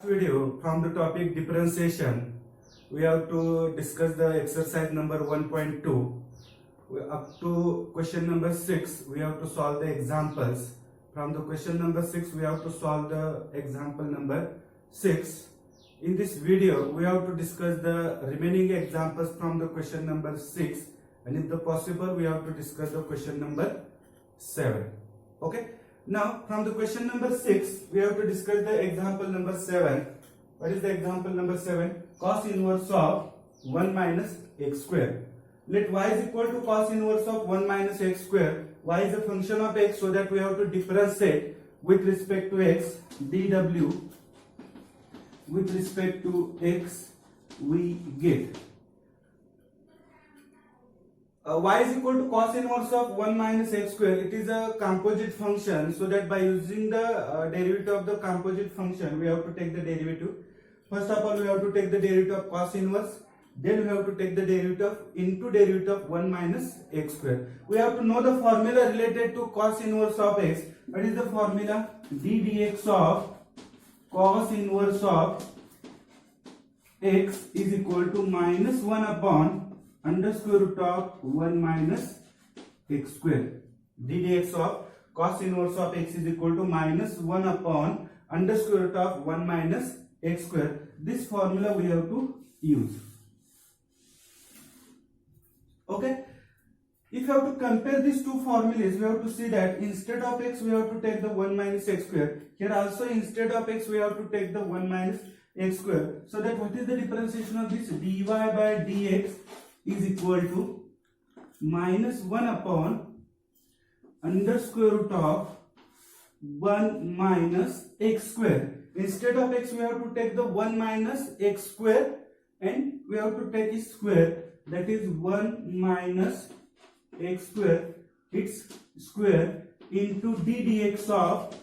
Video from the topic differentiation. We have to discuss the exercise number 1.2. Up to question number 6 we have to solve the examples. From the question number 6 we have to solve the example number 6. In this video we have to discuss the remaining examples from the question number 6, and if the possible we have to discuss the question number 7. Okay. Now, from the question number 6, we have to discuss the example number 7. What is the example number 7? Cos inverse of 1 minus x square. Let y is equal to cos inverse of 1 minus x square. Y is a function of x, so that we have to differentiate with respect to x. dw with respect to x we get y is equal to cos inverse of 1 minus x square. It is a composite function, so that by using the derivative of the composite function, we have to take the derivative. First of all, we have to take the derivative of cos inverse. Then we have to take the derivative into derivative of 1 minus x square. We have to know the formula related to cos inverse of x. What is the formula? d dx of cos inverse of x is equal to minus 1 upon under square root of 1 minus x square. d dx of cos inverse of x is equal to minus 1 upon under square root of 1 minus x square. This formula we have to use. Okay. If you have to compare these two formulas, we have to see that instead of x we have to take the 1 minus x square. Here also instead of x we have to take the 1 minus x square. So that what is the differentiation of this? dy by dx is equal to minus 1 upon under square root of 1 minus x square. Instead of x we have to take the 1 minus x square, and we have to take its square, that is 1 minus x square, its square, into d dx of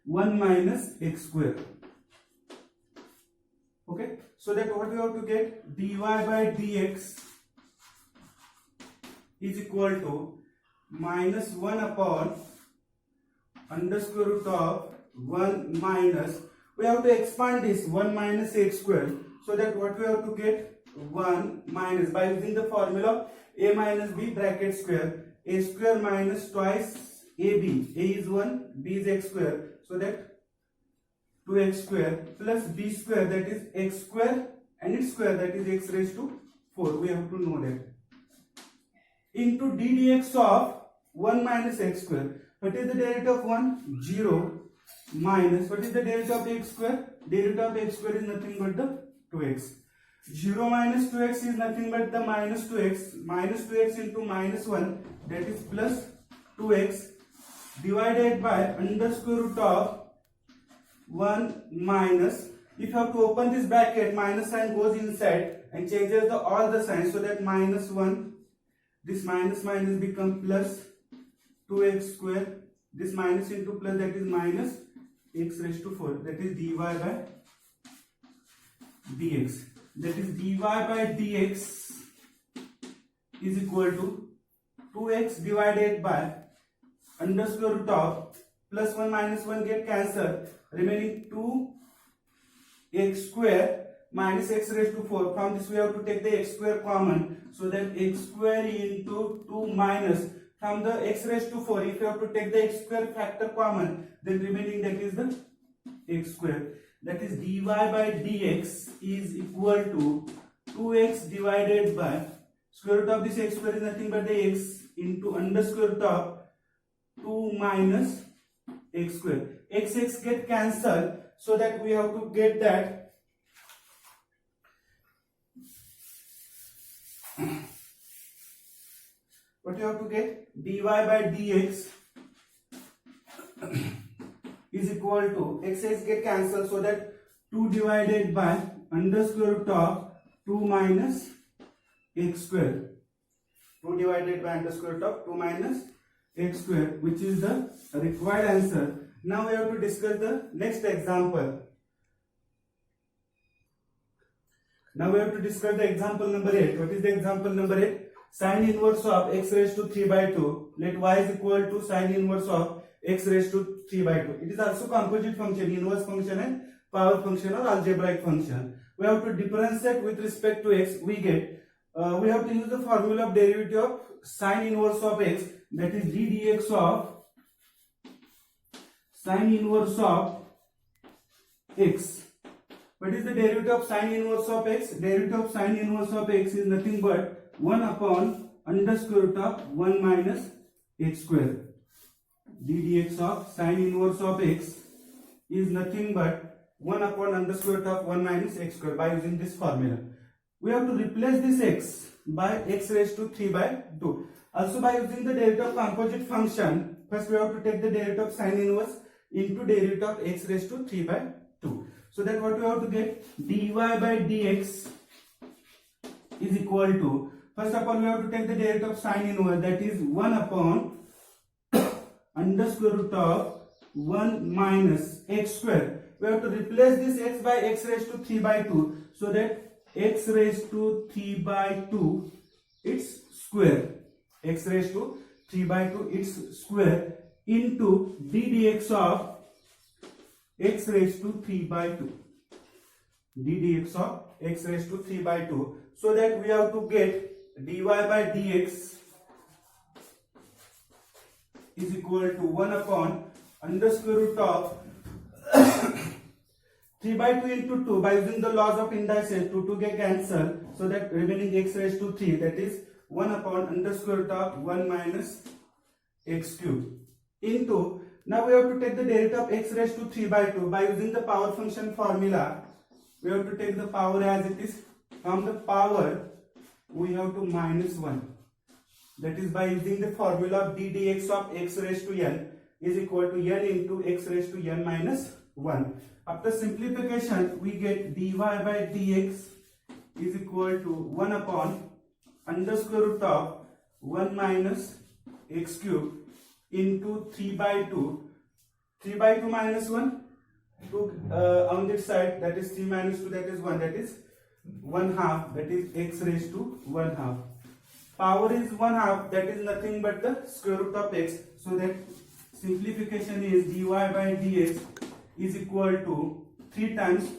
1 minus x square. Okay, so that what we have to get? dy by dx is equal to minus 1 upon under square root of 1 minus, we have to expand this 1 minus x square, so that what we have to get? 1 minus, by using the formula a minus b bracket square, a square minus twice ab, a is 1, b is x square, so that 2x square plus b square, that is x square, and its square, that is x raised to 4. We have to know that. Into d dx of 1 minus x square. What is the derivative of 1? 0 minus, what is the derivative of x square? Derivative of x square is nothing but the 2x. 0 minus 2x is nothing but the minus 2x. Minus 2x into minus 1, that is plus 2x, divided by under square root of 1 minus, if you have to open this bracket, minus sign goes inside and changes all the signs, so that minus 1, this minus minus become plus 2x square, this minus into plus, that is minus x raised to 4, that is dy by dx. That is dy by dx is equal to 2x divided by under square root of plus 1 minus 1 get cancelled, remaining 2x square minus x raised to 4. From this we have to take the x square common, so that x square into 2 minus, from the x raised to 4, if you have to take the x square factor common, then remaining, that is the x square. That is dy by dx is equal to 2x divided by square root of this x square is nothing but the x into under square root of 2 minus x square. X get cancelled, so that we have to get that what you have to get? dy by dx is equal to x get cancelled, so that 2 divided by under square root of 2 minus x square. 2 divided by under square root of 2 minus x square, which is the required answer. Now we have to discuss the next example. Now we have to discuss the example number 8. What is the example number 8? Sin inverse of x raised to 3 by 2. Let y is equal to sin inverse of x raised to 3 by 2. It is also composite function, inverse function and power function or algebraic function. We have to differentiate with respect to x. We have to use the formula of derivative of sine inverse of x, that is d dx of sine inverse of x. What is the derivative of sine inverse of x? Derivative of sine inverse of x is nothing but 1 upon under square root of 1 minus x square. d dx of sine inverse of x is nothing but 1 upon under square root of 1 minus x square by using this formula. We have to replace this x by x raised to 3 by 2. Also by using the derivative of composite function, first we have to take the derivative of sine inverse into derivative of x raised to 3 by 2. So that what we have to get, dy by dx is equal to, first of all we have to take the derivative of sine inverse, that is 1 upon under square root of 1 minus x square. We have to replace this x by x raised to 3 by 2, so that x raised to 3 by 2 its square, x raised to 3 by 2 its square into d dx of x raised to 3 by 2, d dx of x raised to 3 by 2, so that we have to get dy by dx is equal to 1 upon under square root of 3 by 2 into 2, by using the laws of indices, 2 get cancelled, so that remaining x raised to 3, that is 1 upon under square root of 1 minus x cube into, now we have to take the derivative of x raised to 3 by 2 by using the power function formula. We have to take the power as it is. From the power we have to minus 1, that is by using the formula of d dx of x raised to n is equal to n into x raised to n minus 1. After simplification we get dy by dx is equal to 1 upon under square root of 1 minus x cube into 3 by 2. 3 by 2 minus 1, 2 on this side, that is 3 minus 2, that is 1, that is 1 half, that is x raised to 1 half. Power is 1 half, that is nothing but the square root of x, so that simplification is dy by dx is equal to 3 times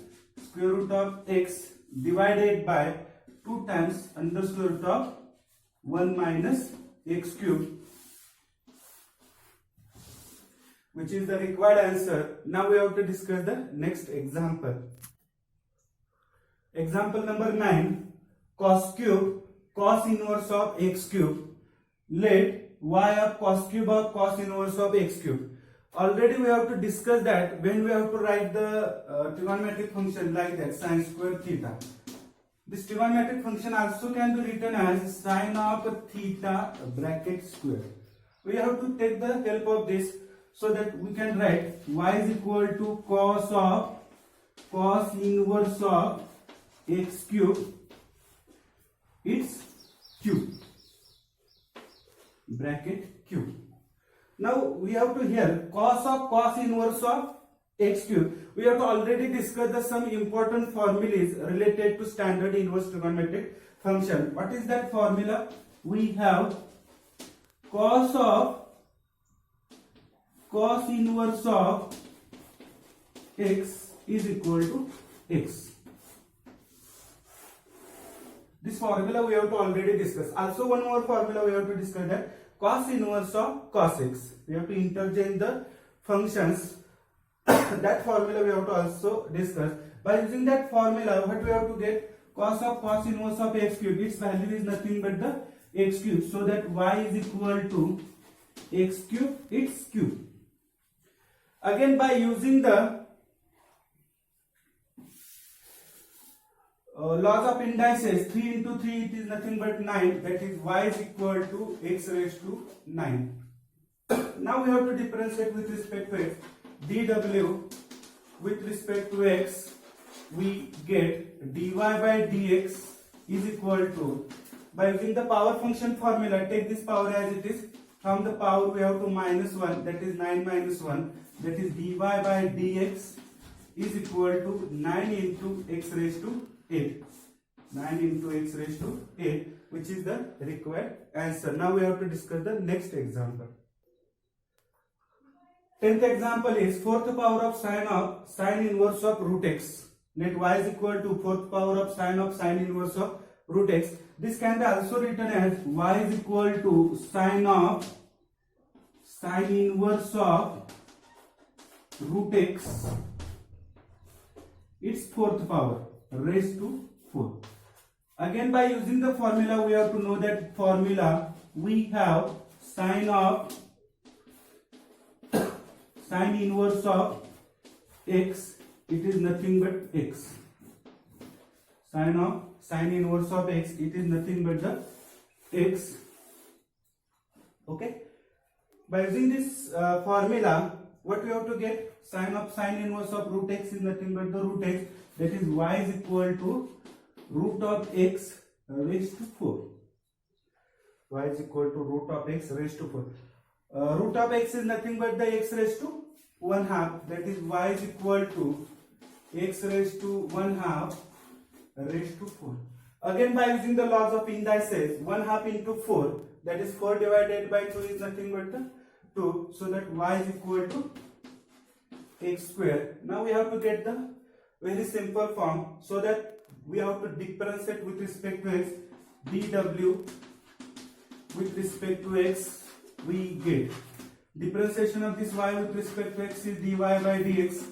square root of x divided by 2 times under square root of 1 minus x cube, which is the required answer. Now we have to discuss the next example. Example number 9, cos cube cos inverse of x cube. Let y of cos cube of cos inverse of x cube. Already we have to discuss that when we have to write the trigonometric function like that, sine square theta. This trigonometric function also can be written as sine of theta bracket square. We have to take the help of this, so that we can write y is equal to cos of cos inverse of x cube, its cube, bracket cube. Now we have to here cos of cos inverse of x cube. We have to already discuss the some important formulas related to standard inverse trigonometric function. What is that formula? We have cos of cos inverse of x is equal to x. This formula we have to already discuss. Also one more formula we have to discuss, that cos inverse of cos x. We have to interchange the functions. That formula we have to also discuss. By using that formula, what we have to get, cos of cos inverse of x cube, its value is nothing but the x cube, so that y is equal to x cube, its cube. Again by using the laws of indices, 3 into 3 it is nothing but 9, that is y is equal to x raised to 9. Now we have to differentiate with respect to x. dw with respect to x, we get dy by dx is equal to, by using the power function formula, take this power as it is. From the power we have to minus 1, that is 9 minus 1, that is dy by dx is equal to 9 into x raised to 8. 9 into x raised to 8, which is the required answer. Now we have to discuss the next example. 10th example is fourth power of sine inverse of root x. Let y is equal to fourth power of sine inverse of root x. This can be also written as y is equal to sine inverse of root x, its fourth power raised to 4. Again, by using the formula, we have to know that formula. We have sine inverse of x, it is nothing but x. Sine inverse of x, it is nothing but the x. Okay. By using this formula, what we have to get? Sine inverse of root x is nothing but the root x. That is y is equal to root of x raised to 4. Y is equal to root of x raised to 4. Root of x is nothing but the x raised to 1/2. That is y is equal to x raised to 1/2 raised to 4. Again, by using the laws of indices, 1/2 into 4, that is 4 divided by 2 is nothing but the 2. So that y is equal to x square. Now we have to get the very simple form, so that we have to differentiate with respect to x. dw with respect to x, we get differentiation of this y with respect to x is dy by dx.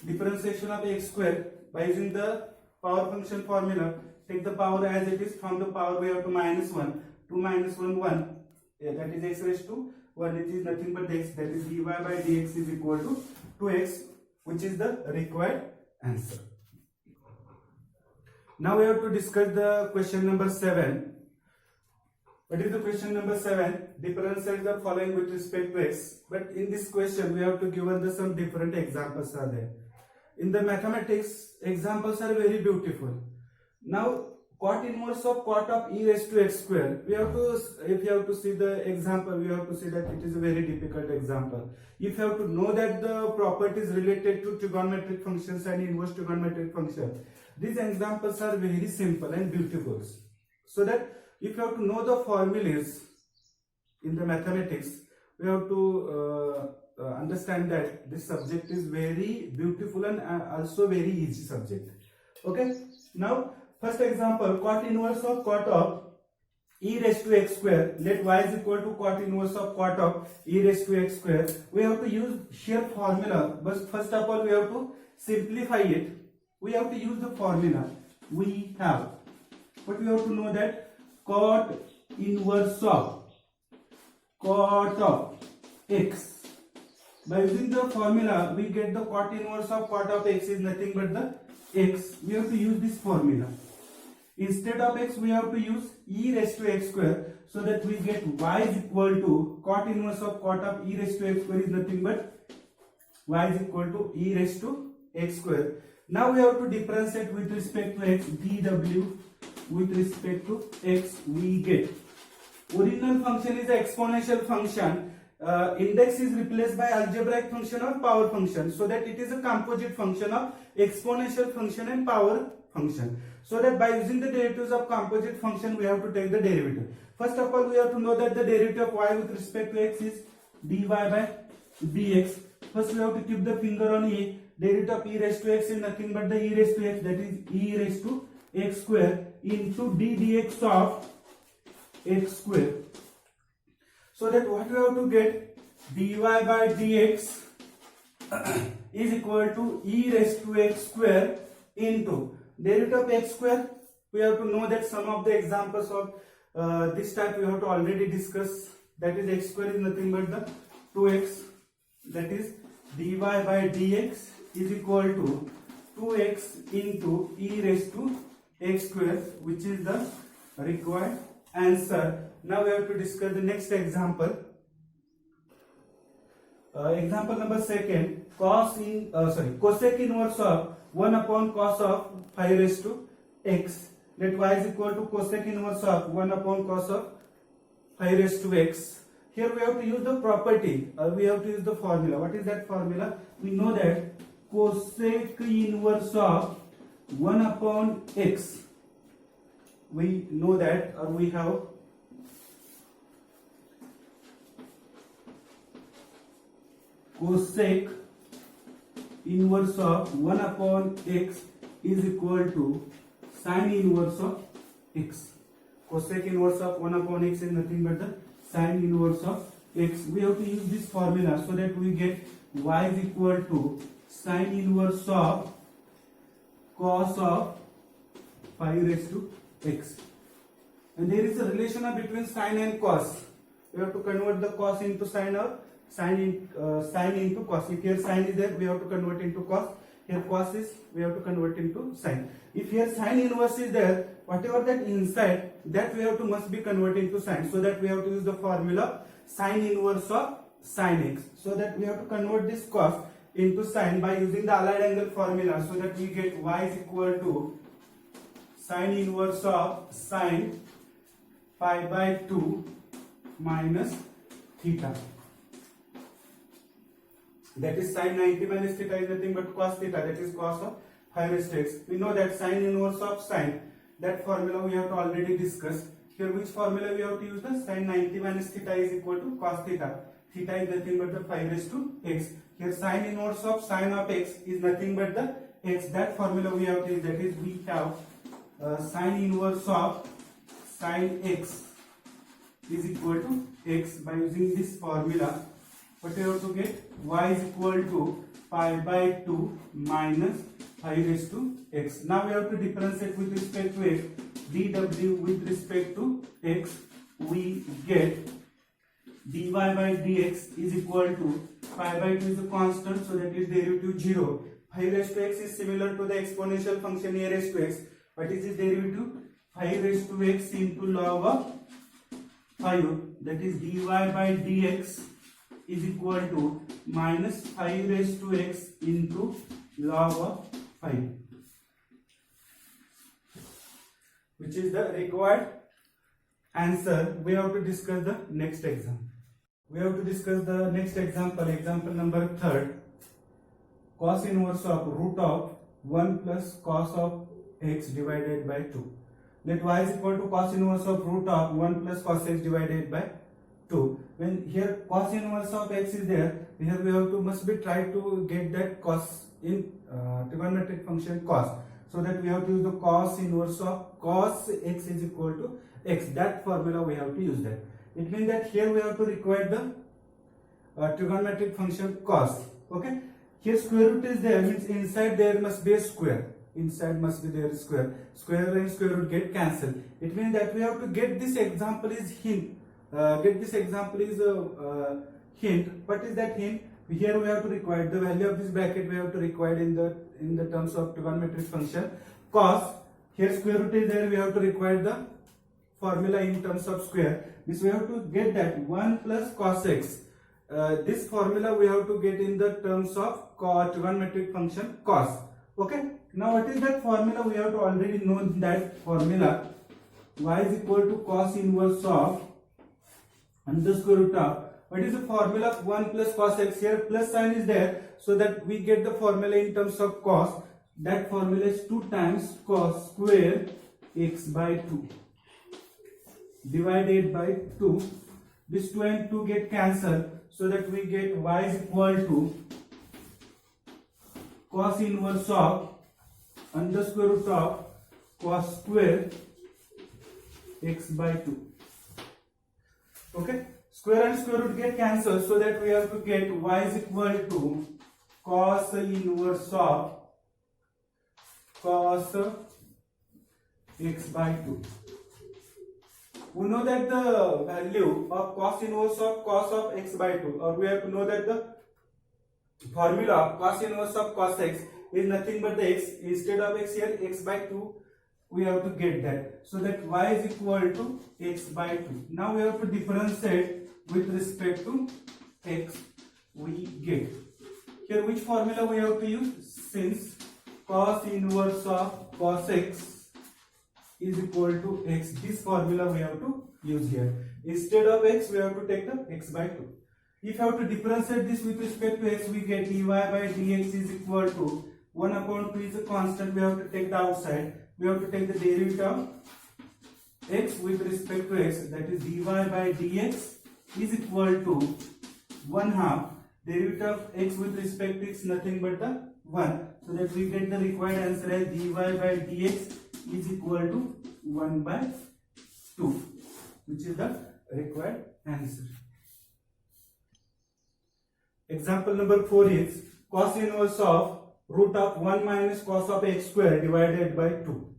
Differentiation of x square, by using the power function formula, take the power as it is. From the power we have to minus 1. 2 minus 1, 1. Yeah, that is x raised to 1. It is nothing but x. That is dy by dx is equal to 2x, which is the required answer. Now we have to discuss the question number 7. What is the question number 7? Differentiate the following with respect to x. But in this question, we have to given some different examples are there. In the mathematics, examples are very beautiful. Now, cot inverse of cot of e raised to x square. We have to, if you have to see the example, we have to see that it is a very difficult example. If you have to know that the properties related to trigonometric functions and inverse trigonometric functions, these examples are very simple and beautiful. So that if you have to know the formulas in the mathematics, we have to understand that this subject is very beautiful and also very easy subject. Okay. Now, first example, cot inverse of cot of e raised to x square. Let y is equal to cot inverse of cot of e raised to x square. We have to use sheer formula, but first of all we have to simplify it. We have to use the formula we have. But we have to know that cot inverse of cot of x. By using the formula, we get the cot inverse of cot of x is nothing but the x. We have to use this formula. Instead of x, we have to use e raised to x square, so that we get y is equal to cot inverse of cot of e raised to x square is nothing but y is equal to e raised to x square. Now we have to differentiate with respect to x. dw with respect to x, we get original function is an exponential function. Index is replaced by algebraic function or power function, so that it is a composite function of exponential function and power function. So that by using the derivatives of composite function, we have to take the derivative. First of all, we have to know that the derivative of y with respect to x is dy by dx. First we have to keep the finger on e. Derivative of e raised to x is nothing but the e raised to x, that is e raised to x square into d dx of x square. So that what we have to get, dy by dx is equal to e raised to x square into derivative of x square. We have to know that some of the examples of this type we have to already discuss. That is x square is nothing but the 2x. That is dy by dx is equal to 2x into e raised to x square, which is the required answer. Now we have to discuss the next example. Example number 2, cosec inverse of 1 upon cos of 5 raised to x. Let y is equal to cosec inverse of 1 upon cos of 5 raised to x. Here we have to use the property, we have to use the formula. What is that formula? We know that cosec inverse of 1 upon x. We know that, or we have cosec inverse of 1 upon x is equal to sin inverse of x. Cosec inverse of 1 upon x is nothing but the sin inverse of x. We have to use this formula so that we get y is equal to sin inverse of cos of 5 raised to x. And there is a relation between sin and cos. We have to convert the cos into sin or sin into cos. If here sin is there, we have to convert into cos. Here cos is, we have to convert into sin. If here sin inverse is there, whatever that inside, that we have to must be converted into sin. So that we have to use the formula sin inverse of sin x. So that we have to convert this cos into sin by using the allied angle formula. So that we get y is equal to sin inverse of sin pi by 2 minus theta. That is sin 90 minus theta is nothing but cos theta, that is cos of 5 raised to x. We know that sin inverse of sin, that formula we have to already discuss. Here which formula we have to use? The sin 90 minus theta is equal to cos theta. Theta is nothing but the 5 raised to x. Here sin inverse of sin of x is nothing but the x. That formula we have to use, that is we have sin inverse of sin x is equal to x. By using this formula, what you have to get? Y is equal to pi by 2 minus 5 raised to x. Now we have to differentiate with respect to x. dw with respect to x, we get dy by dx is equal to pi by 2 is a constant, so that is derivative 0. 5 raised to x is similar to the exponential function a raised to x. What is its derivative? 5 raised to x into log of 5, that is dy by dx is equal to minus 5 raised to x into log of 5, which is the required answer. We have to discuss the next example. We have to discuss the next example, example number 3. Cos inverse of root of 1 plus cos of x divided by 2. Let y is equal to cos inverse of root of 1 plus cos x divided by 2. When here cos inverse of x is there, here we have to must be try to get that cos in trigonometric function cos. So that we have to use the cos inverse of cos x is equal to x. That formula we have to use that. It means that here we have to require the trigonometric function cos. Okay. Here square root is there, means inside there must be a square. Inside must be there square. Square and square root get cancelled. It means that we have to get this example is hint. Get this example is a hint. What is that hint? Here we have to require the value of this bracket. We have to require in the terms of trigonometric function cos. Here square root is there. We have to require the formula in terms of square. Means we have to get that 1 plus cos x. This formula we have to get in the terms of trigonometric function cos. Okay. Now what is that formula? We have to already know that formula. Y is equal to cos inverse of under square root of, what is the formula of 1 plus cos x? Here plus sign is there, so that we get the formula in terms of cos. That formula is 2 times cos square x by 2 divided by 2. This 2 and 2 get cancelled, so that we get y is equal to cos inverse of under square root of cos square x by 2. Okay, square and square root get cancelled, so that we have to get y is equal to cos inverse of cos x by 2. We know that the value of cos inverse of cos of x by 2, or we have to know that the formula of cos inverse of cos x is nothing but the x. Instead of x here, x by 2, we have to get that. So that y is equal to x by 2. Now we have to differentiate with respect to x. We get here which formula we have to use? Since cos inverse of cos x is equal to x, this formula we have to use here. Instead of x, we have to take the x by 2. If you have to differentiate this with respect to x, we get dy by dx is equal to 1 upon 2 is a constant. We have to take the outside. We have to take the derivative of x with respect to x, that is dy by dx is equal to 1/2 Derivative of x with respect to is nothing but the 1. So that we get the required answer as dy by dx is equal to 1 by 2, which is the required answer. Example number 4 is cos inverse of root of 1 minus cos of x square divided by 2.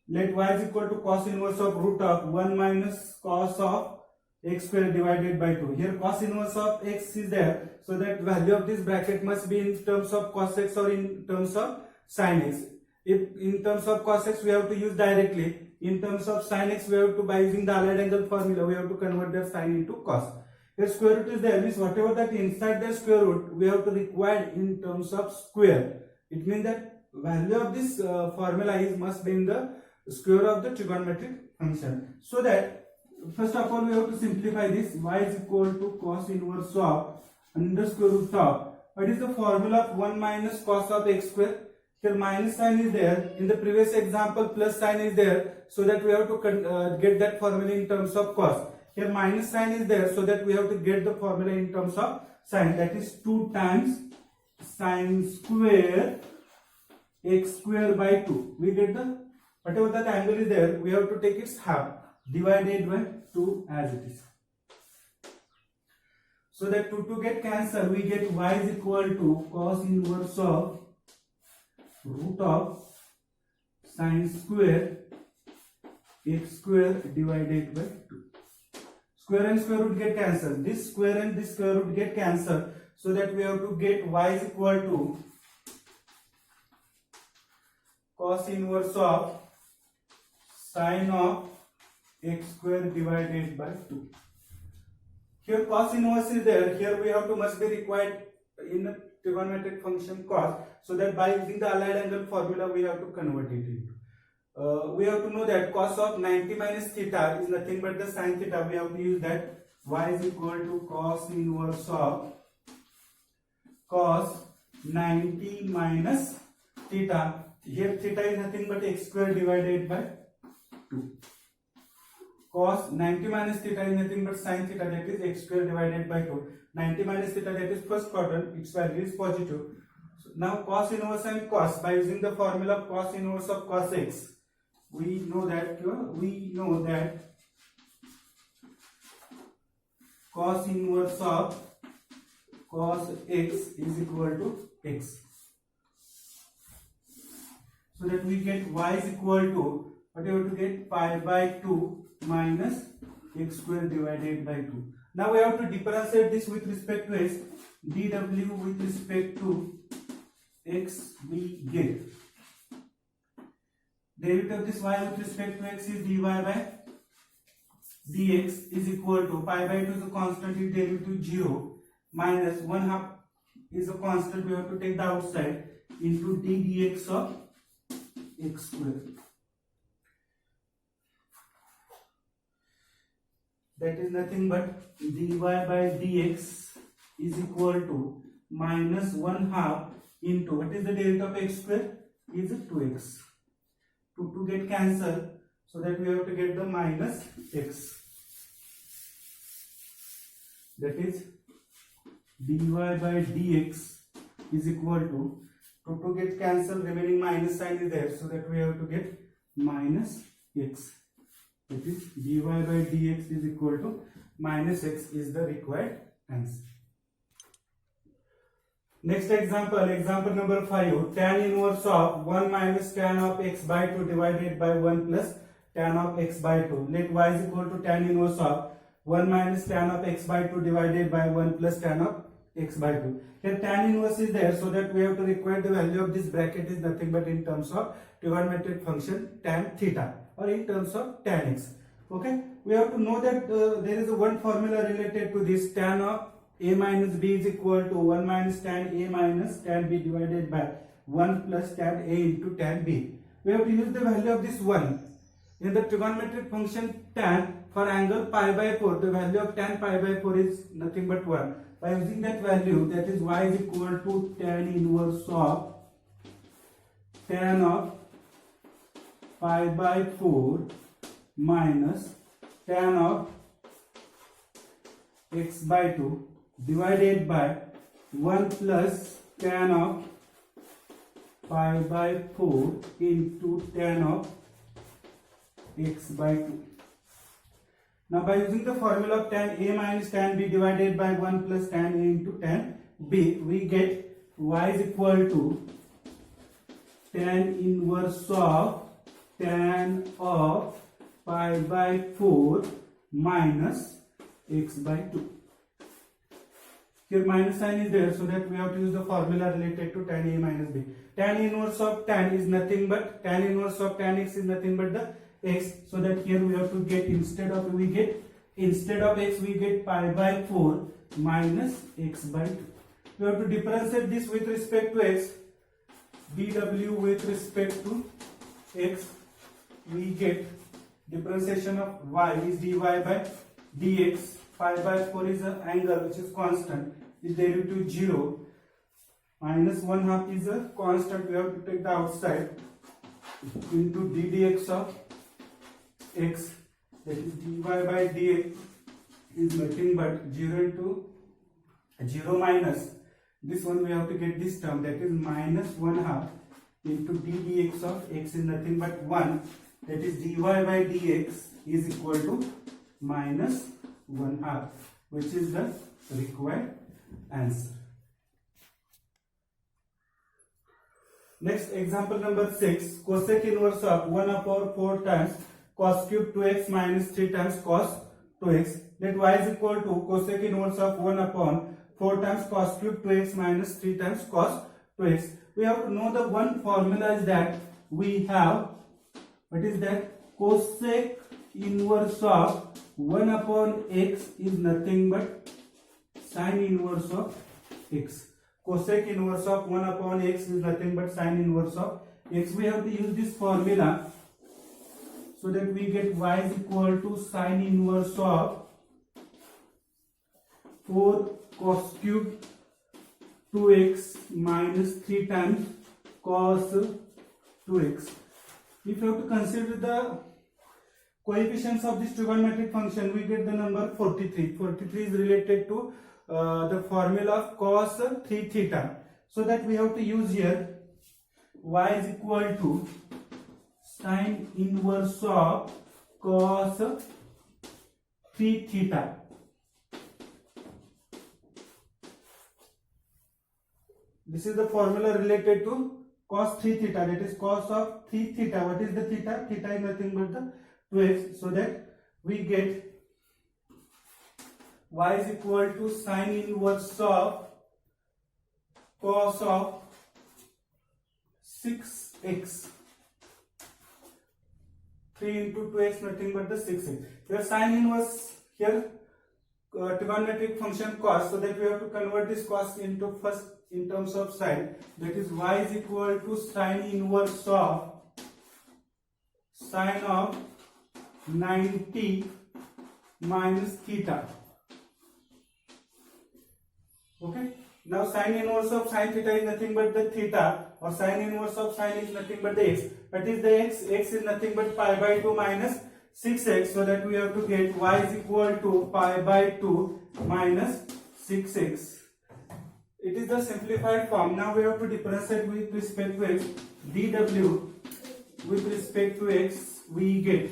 Let y is equal to cos inverse of root of 1 minus cos of x square divided by 2. Here cos inverse of x is there, so that value of this bracket must be in terms of cos x or in terms of sin x. If in terms of cos x we have to use directly, in terms of sin x we have to, by using the allied angle formula, we have to convert the sin into cos. Here square root is there, means whatever that inside the square root we have to require in terms of square. It means that value of this formula is must be in the square of the trigonometric function. So that first of all we have to simplify this. Y is equal to cos inverse of under square root of, what is the formula of 1 minus cos of x square? Here minus sign is there, in the previous example plus sign is there, so that we have to get that formula in terms of cos. Here minus sign is there, so that we have to get the formula in terms of sin, that is 2 times sin square x square by 2. We get the, whatever that angle is there, we have to take its half, divided by 2 as it is. So that 2 to get cancelled, we get y is equal to cos inverse of root of sin square x square divided by 2. Square and square root get cancelled. This square and this square root get cancelled. So that we have to get y is equal to cos inverse of sin of x square divided by 2. Here cos inverse is there. Here we have to must be required in a trigonometric function cos. So that by using the allied angle formula we have to convert it into. We have to know that cos of 90 minus theta is nothing but the sin theta. We have to use that. Y is equal to cos inverse of cos 90 minus theta. Here theta is nothing but x square divided by 2. Cos 90 minus theta is nothing but sin theta, that is x square divided by 2. 90 minus theta, that is first quadrant, its value is positive. So now cos inverse and cos, by using the formula of cos inverse of cos x, we know that cos inverse of cos x is equal to x. So that we get y is equal to, what you have to get, pi by 2 minus x square divided by 2. Now we have to differentiate this with respect to x. dw with respect to x we get. Derivative of this y with respect to x is dy by dx is equal to pi by 2 is a constant, is derivative 0, minus 1 half is a constant, we have to take the outside, into d dx of x square. That is nothing but dy by dx is equal to minus 1 half into, what is the derivative of x square? Is 2x. 2 to get cancelled, so that we have to get the minus x. That is dy by dx is equal to 2 to get cancelled, remaining minus sign is there, so that we have to get minus x. That is dy by dx is equal to minus x is the required answer. Next example, example number 5. Tan inverse of 1 minus tan of x by 2 divided by 1 plus tan of x by 2. Let y is equal to tan inverse of 1 minus tan of x by 2 divided by 1 plus tan of x by 2. Here tan inverse is there, so that we have to require the value of this bracket is nothing but in terms of trigonometric function tan theta, or in terms of tan x. Okay, we have to know that there is one formula related to this. Tan of a minus b is equal to 1 minus tan a minus tan b divided by 1 plus tan a into tan b. We have to use the value of this 1 in the trigonometric function tan for angle pi by 4. The value of tan pi by 4 is nothing but 1. By using that value, that is y is equal to tan inverse of tan of pi by 4 minus tan of x by 2 divided by 1 plus tan of pi by 4 into tan of x by 2. Now by using the formula of tan A minus tan B divided by 1 plus tan A into tan B, we get y is equal to tan inverse of tan of pi by 4 minus x by 2. Here minus sign is there, so that we have to use the formula related to tan A minus B. Tan inverse of tan is nothing but tan inverse of tan x is nothing but the x, so that here we have to get instead of x we get pi by 4 minus x by 2. We have to differentiate this with respect to x. dw with respect to x, we get differentiation of y is dy by dx. Pi by 4 is an angle which is constant, is derivative 0, minus 1/2 is a constant, we have to take the outside, into d dx of x, that is dy by dx is nothing but 0 into 0 minus this one, we have to get this term, that is minus 1/2 into d dx of x is nothing but 1, that is dy by dx is equal to minus 1/2, which is the required answer. Next, example number 6, cosec inverse of 1 upon 4 times cos cube 2x minus 3 times cos 2x, let y is equal to cosec inverse of 1 upon 4 times cos cube 2x minus 3 times cos 2x. We have to know the one formula is that we have, what is that, cosec inverse of 1 upon x is nothing but sin inverse of x. Cosec inverse of 1 upon x is nothing but sin inverse of x. We have to use this formula so that we get y is equal to sin inverse of 4 cos cube 2x minus 3 times cos 2x. If you have to consider the coefficients of this trigonometric function, we get the number 43. 43 is related to the formula of cos 3 theta. So that we have to use here y is equal to sin inverse of cos 3 theta. This is the formula related to cos 3 theta, that is cos of 3 theta. What is the theta? Theta is nothing but the 2x, so that we get y is equal to sin inverse of cos of 6x. 3 into 2x nothing but the 6x. Here sin inverse, here trigonometric function cos, so that we have to convert this cos into first in terms of sine, that is y is equal to sin inverse of sine of 90 minus theta. Okay, now sin inverse of sin theta is nothing but the theta, or sin inverse of sine is nothing but the x. What is the x? X is nothing but pi by 2 minus 6x, so that we have to get y is equal to pi by 2 minus 6x. It is the simplified form. Now we have to differentiate with respect to x. dw with respect to x, we get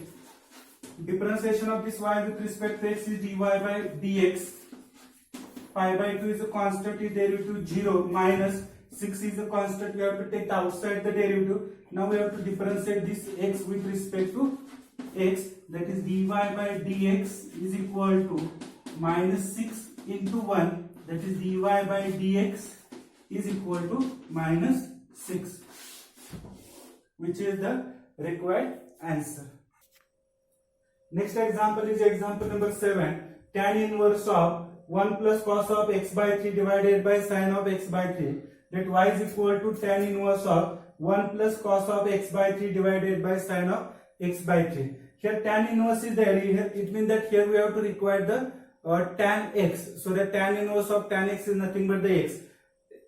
differentiation of this y with respect to x is dy by dx. Pi by 2 is a constant, is derivative 0, minus 6 is a constant, we have to take outside the derivative. Now we have to differentiate this x with respect to x, that is dy by dx is equal to minus 6 into 1, that is dy by dx is equal to minus 6, which is the required answer. Next example is example number 7. Tan inverse of 1 plus cos of x by 3 divided by sin of x by 3. That y is equal to tan inverse of 1 plus cos of x by 3 divided by sin of x by 3. Here tan inverse is there. It means that here we have to require the tan x. So that tan inverse of tan x is nothing but the x.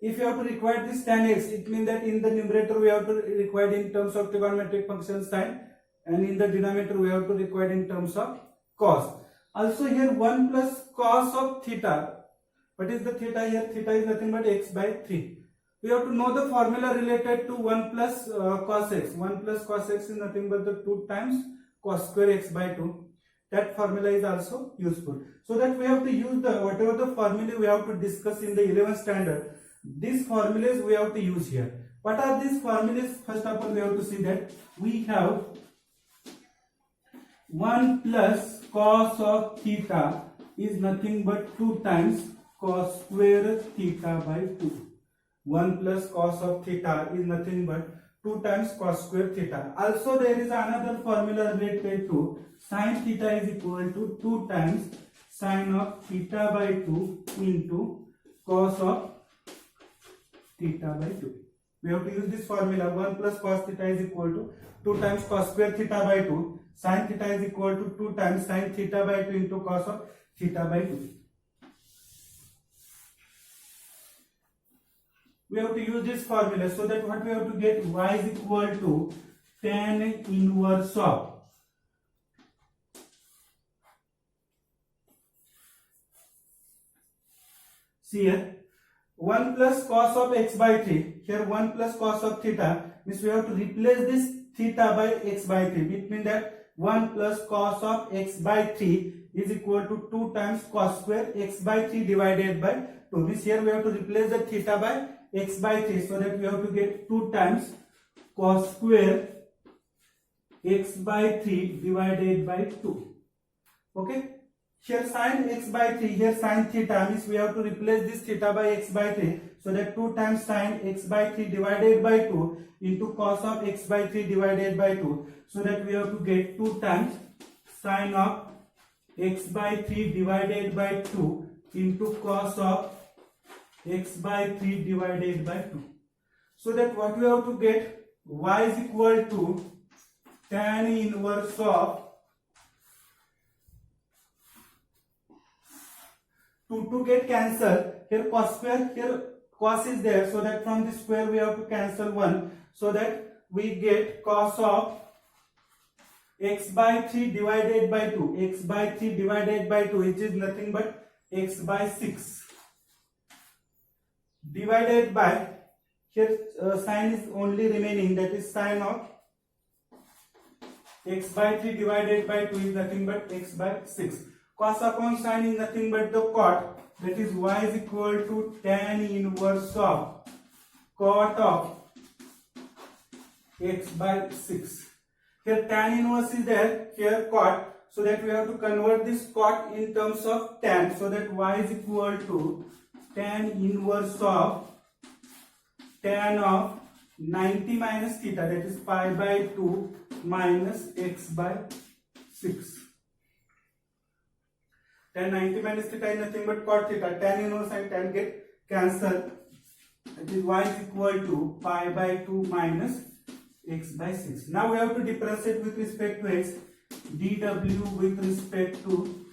If you have to require this tan x, it means that in the numerator we have to require in terms of trigonometric function sin, and in the denominator we have to require in terms of cos. Also here 1 plus cos of theta, What is the theta here? Theta is nothing but x by 3. We have to know the formula related to 1 plus cos x. 1 plus cos x is nothing but the 2 times cos square x by 2. That formula is also useful. So that we have to use the whatever the formula we have to discuss in the 11th standard. These formulas we have to use here. What are these formulas? First of all, we have to see that we have 1 plus cos of theta is nothing but 2 times cos square theta by 2. 1 plus cos of theta is nothing but 2 times cos square theta. Also there is another formula related to sin theta is equal to 2 times sin of theta by 2 into cos of theta by 2. We have to use this formula. 1 plus cos theta is equal to 2 times cos square theta by 2. Sin theta is equal to 2 times sin theta by 2 into cos of theta by 2. We have to use this formula so that what we have to get, y is equal to tan inverse of see here 1 plus cos of x by 3. Here 1 plus cos of theta means we have to replace this theta by x by 3. It means that 1 plus cos of x by 3 is equal to 2 times cos square x by 3 divided by 2. Means here we have to replace the theta by x by 3, so that we have to get 2 times cos square x by 3 divided by 2. Okay. Here sin x by 3, here sin theta means we have to replace this theta by x by 3, so that 2 times sin x by 3 divided by 2 into cos of x by 3 divided by 2, so that we have to get 2 times sin of x by 3 divided by 2 into cos of x by 3 divided by 2. So that what we have to get, y is equal to tan inverse of 2 get cancelled. Here cos square, here cos is there, so that from this square we have to cancel 1, so that we get cos of x by 3 divided by 2. X by 3 divided by 2, which is nothing but x by 6 divided by, here sign is only remaining, that is sin of x by 3 divided by 2 is nothing but x by 6. Cos upon sin is nothing but the cot, that is y is equal to tan inverse of cot of x by 6. Here tan inverse is there, here cot, so that we have to convert this cot in terms of tan, so that y is equal to tan inverse of tan of 90 minus theta, that is pi by 2 minus x by 6. Tan 90 minus theta is nothing but cot theta. Tan inverse and tan get cancelled. That is y is equal to pi by 2 minus x by 6. Now we have to differentiate with respect to x. dw with respect to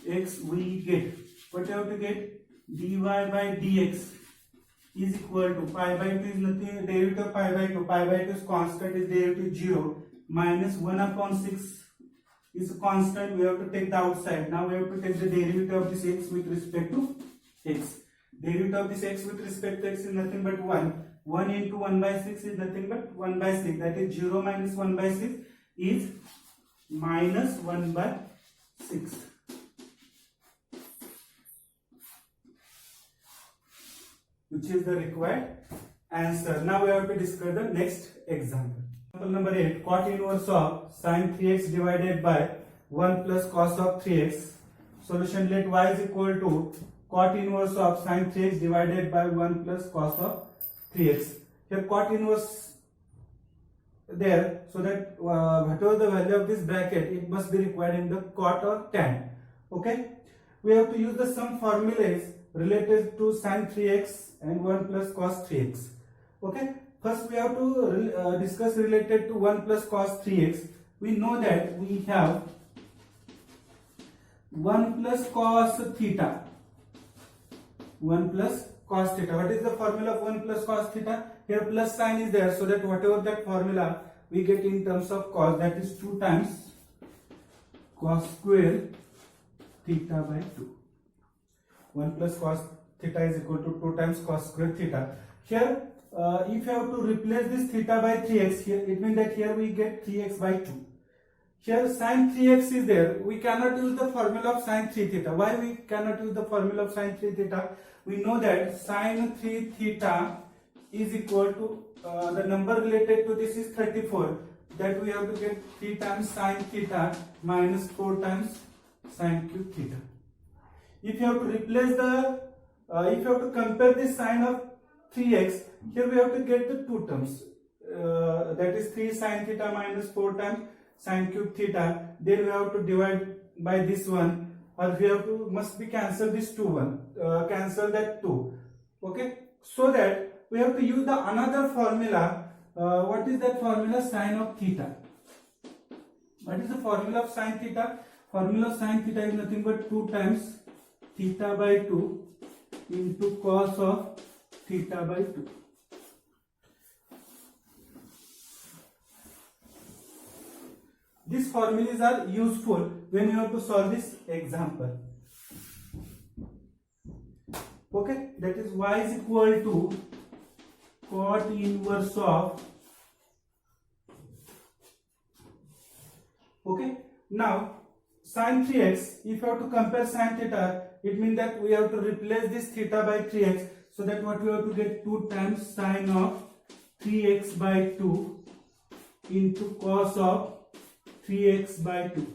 x we get. What we have to get? dy by dx is equal to pi by 2 is nothing, derivative of pi by 2. Pi by 2 is constant, is derivative 0 minus 1 upon 6 is constant, we have to take the outside. Now we have to take the derivative of this x with respect to x. Derivative of this x with respect to x is nothing but 1. 1 into 1 by 6 is nothing but 1 by 6. That is 0 minus 1 by 6 is minus 1 by 6. Which is the required answer. Now we have to discuss the next example. Example number 8. Cot inverse of sin 3x divided by 1 plus cos of 3x. Solution, let y is equal to cot inverse of sin 3x divided by 1 plus cos of 3x. Here cot inverse there, so that whatever the value of this bracket, it must be required in the cot or tan. Okay. We have to use the some formulas related to sin 3x and 1 plus cos 3x. Okay. First we have to discuss related to 1 plus cos 3x. We know that we have 1 plus cos theta. 1 plus cos theta. What is the formula of 1 plus cos theta? Here plus sign is there, so that whatever that formula we get in terms of cos, that is 2 times cos square theta by 2. 1 plus cos theta is equal to 2 times cos square theta. Here, if you have to replace this theta by 3x, here it means that here we get 3x by 2. Here sin 3x is there. We cannot use the formula of sin 3 theta. Why we cannot use the formula of sin 3 theta? We know that sin 3 theta is equal to, the number related to this is 34. That we have to get 3 times sin theta minus 4 times sin cube theta. If you have to replace the, if you have to compare this sin of 3x, here we have to get the two terms. That is 3 sin theta minus 4 times sin cube theta. Then we have to divide by this one, or we have to must be cancel this 2 cancel that 2. Okay, so that we have to use the another formula. What is that formula? Sin of theta. What is the formula of sin theta? Formula of sin theta is nothing but 2 times theta by 2 into cos of theta by 2. These formulas are useful when you have to solve this example. Okay, that is y is equal to cot inverse of. Okay, now sin 3x, if you have to compare sin theta, it means that we have to replace this theta by 3x, so that what we have to get 2 times sin of 3x by 2 into cos of 3x by 2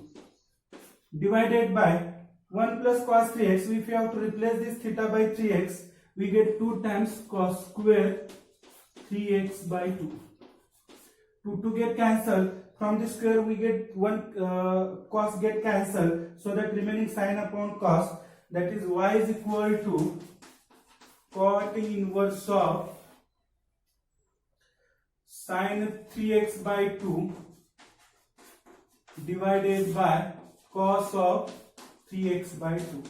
divided by 1 plus cos 3x. If you have to replace this theta by 3x, we get 2 times cos square 3x by 2. 2 get cancelled. From the square we get 1 cos get cancelled, so that remaining sin upon cos, that is y is equal to cot inverse of sin 3x by 2 divided by cos of 3x by 2.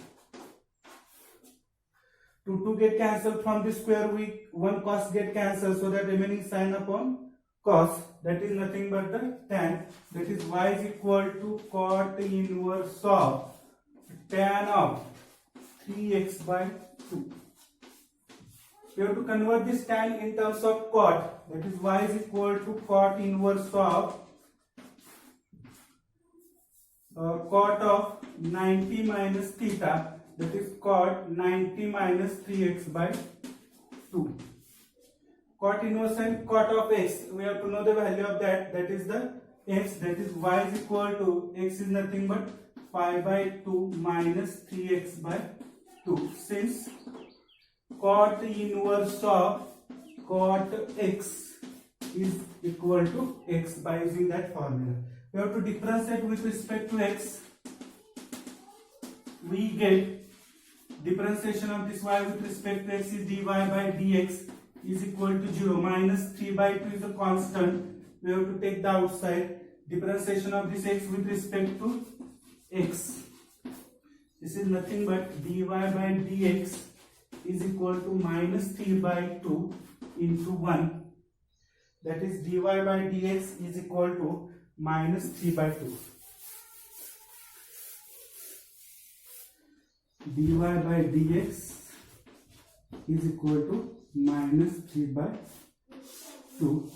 2 get cancelled. From the square we 1 cos get cancelled, so that remaining sin upon cos, that is nothing but the tan, that is y is equal to cot inverse of tan of 3x by 2. We have to convert this tan in terms of cot, that is y is equal to cot inverse of cot of 90 minus theta, that is cot 90 minus 3x by 2. Cot inverse and cot of x, we have to know the value of that, that is the x, that is y is equal to, x is nothing but pi by 2 minus 3x by 2. Since cot inverse of cot x is equal to x, by using that formula, we have to differentiate with respect to x. We get differentiation of this y with respect to x is dy by dx is equal to 0. Minus 3 by 2 is a constant. We have to take the outside. Differentiation of this x with respect to x. This is nothing but dy by dx is equal to minus 3 by 2 into 1. That is dy by dx is equal to minus 3 by 2. dy by dx is equal to minus 3 by 2,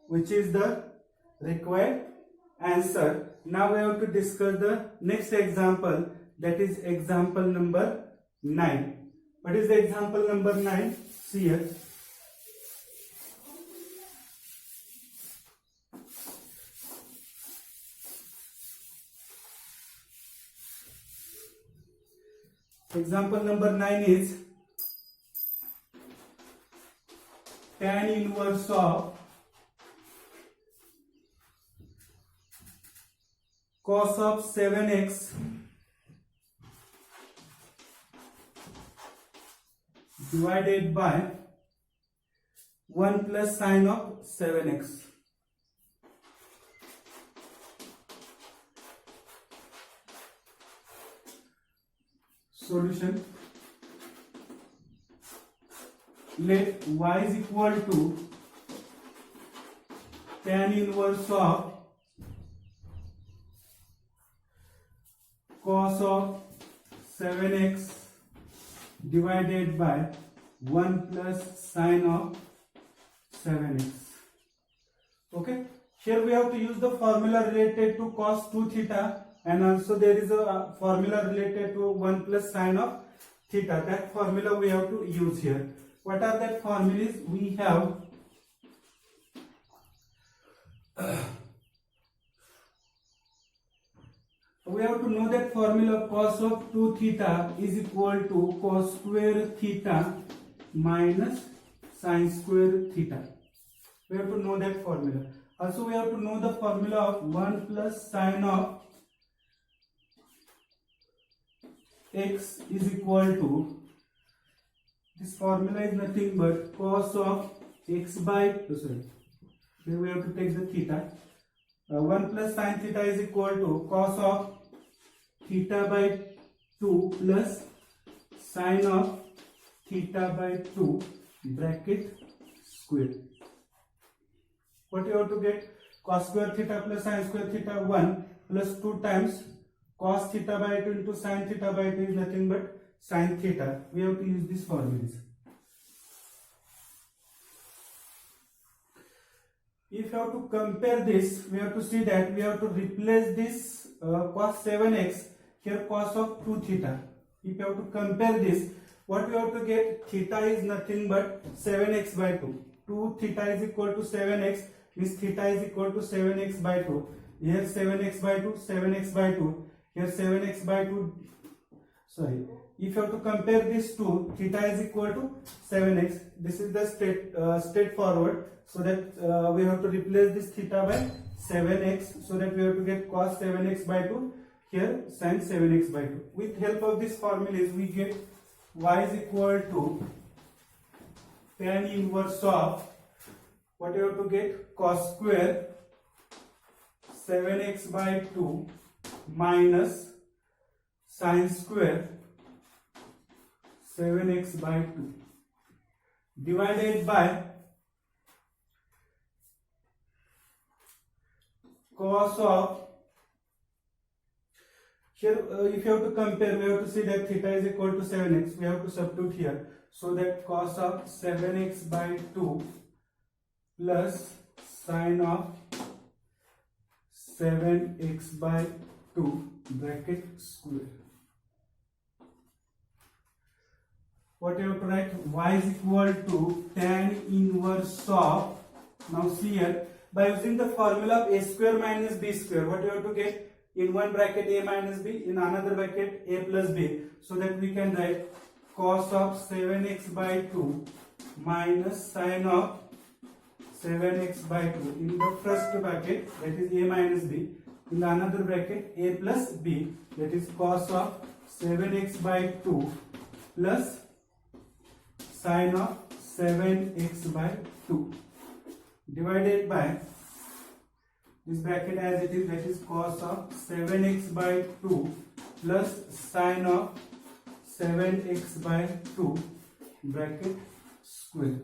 which is the required answer. Now we have to discuss the next example, that is example number 9. What is the example number 9? See here. Example number 9 is tan inverse of cos of 7x divided by 1 plus sin of 7x. Solution. Let y is equal to tan inverse of cos of 7x divided by 1 plus sine of 7x. Okay, here we have to use the formula related to cos 2 theta, and also there is a formula related to 1 plus sine of theta. That formula we have to use here. What are that formulas? We have to know that formula cos of 2 theta is equal to cos square theta minus sine square theta. We have to know that formula. Also we have to know the formula of 1 plus sine of x is equal to, this formula is nothing but cos of x by, here we have to take the theta. 1 plus sine theta is equal to cos of theta by 2 plus sine of theta by 2 bracket square. What you have to get? Cos square theta plus sine square theta 1 plus 2 times cos theta by 2 into sine theta by 2 is nothing but sine theta. We have to use these formulas. If you have to compare this, we have to see that we have to replace this cos 7x here cos of 2 theta. If you have to compare this, what we have to get? Theta is nothing but 7x by 2. 2 theta is equal to 7x, means theta is equal to 7x by 2. Here 7x by 2, 7x by 2. Here 7x by 2. Sorry. If you have to compare these two, theta is equal to 7x. This is the straightforward. So that we have to replace this theta by 7x. So that we have to get cos 7x by 2. Here sin 7x by 2. With help of this formulas, we get y is equal to tan inverse of, what you have to get? Cos square 7x by 2 minus sin square 7x by 2 divided by cos of, here if you have to compare, we have to see that theta is equal to 7x. We have to substitute here. So that cos of 7x by 2 plus sin of 7x by 2 bracket square. What you have to write? Y is equal to tan inverse of, now see here, by using the formula of a square minus b square, what you have to get? In one bracket a minus b, in another bracket a plus b. So that we can write cos of 7x by 2 minus sin of 7x by 2 in the first bracket, that is a minus b. In the another bracket a plus b, that is cos of 7x by 2 plus sin of 7x by 2 divided by this bracket as it is, that is cos of 7x by 2 plus sin of 7x by 2 bracket square.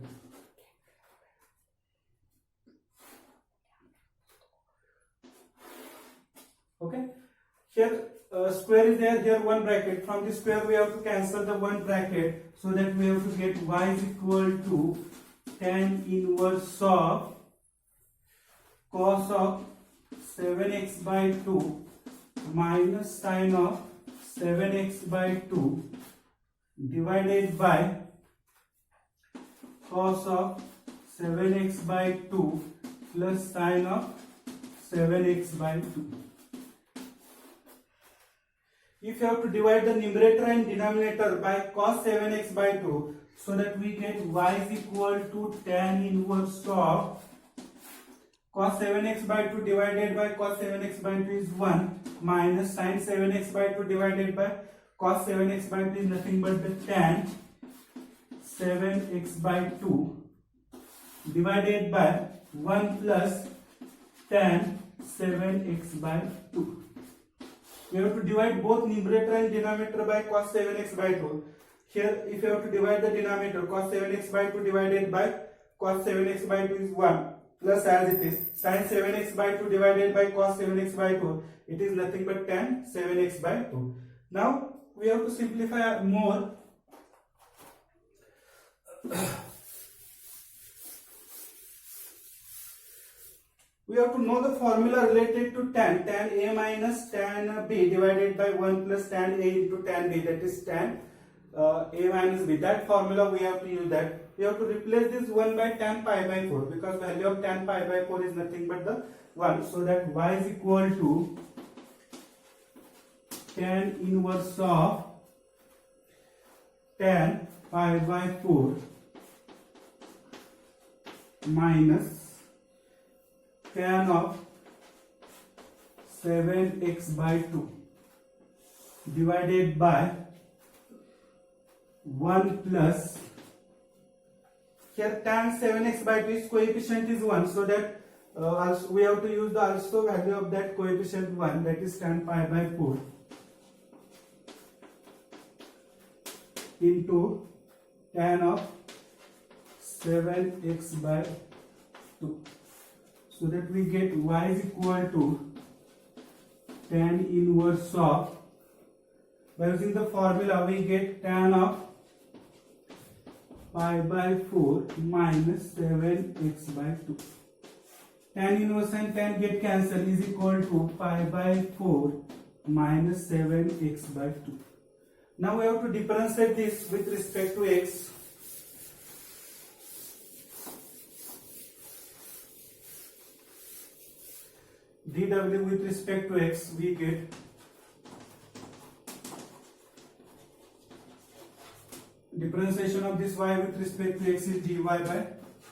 Okay, here square is there, here one bracket. From this square we have to cancel the one bracket, so that we have to get y is equal to tan inverse of cos of 7x by 2 minus sin of 7x by 2 divided by cos of 7x by 2 plus sin of 7x by 2. If you have to divide the numerator and denominator by cos 7x by 2, so that we get y is equal to tan inverse of cos 7x by 2 divided by cos 7x by 2 is 1 minus sin 7x by 2 divided by cos 7x by 2 is nothing but the tan 7x by 2 divided by 1 plus tan 7x by 2. We have to divide both numerator and denominator by cos 7x by 2. Here if you have to divide the denominator, cos 7x by 2 divided by cos 7x by 2 is 1 plus as it is sin 7x by 2 divided by cos 7x by 2, it is nothing but tan 7x by 2. Now we have to simplify more. we have to know the formula related to tan. Tan A minus tan B divided by 1 plus tan A into tan B, that is tan A minus B. That formula we have to use that. We have to replace this 1 by tan pi by 4 because value of tan pi by 4 is nothing but the 1. So that y is equal to tan inverse of tan pi by 4 minus tan of 7x by 2 divided by 1 plus, here tan 7x by 2 is coefficient is 1, so that also we have to use the also value of that coefficient 1, that is tan pi by 4 into tan of 7x by 2, so that we get y is equal to tan inverse of, by using the formula we get tan of pi by 4 minus 7x by 2. Tan inverse and tan get cancelled, is equal to pi by 4 minus 7x by 2. Now we have to differentiate this with respect to x. dw with respect to x, we get differentiation of this y with respect to x is dy by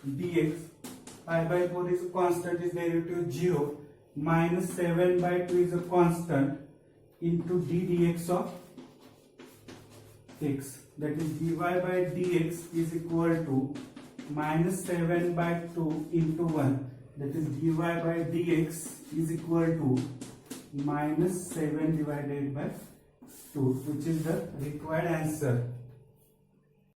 dx. Pi by 4 is a constant, is derivative 0, minus 7 by 2 is a constant, into d dx of x, that is dy by dx is equal to minus 7 by 2 into 1, that is dy by dx is equal to minus 7 divided by 2, which is the required answer.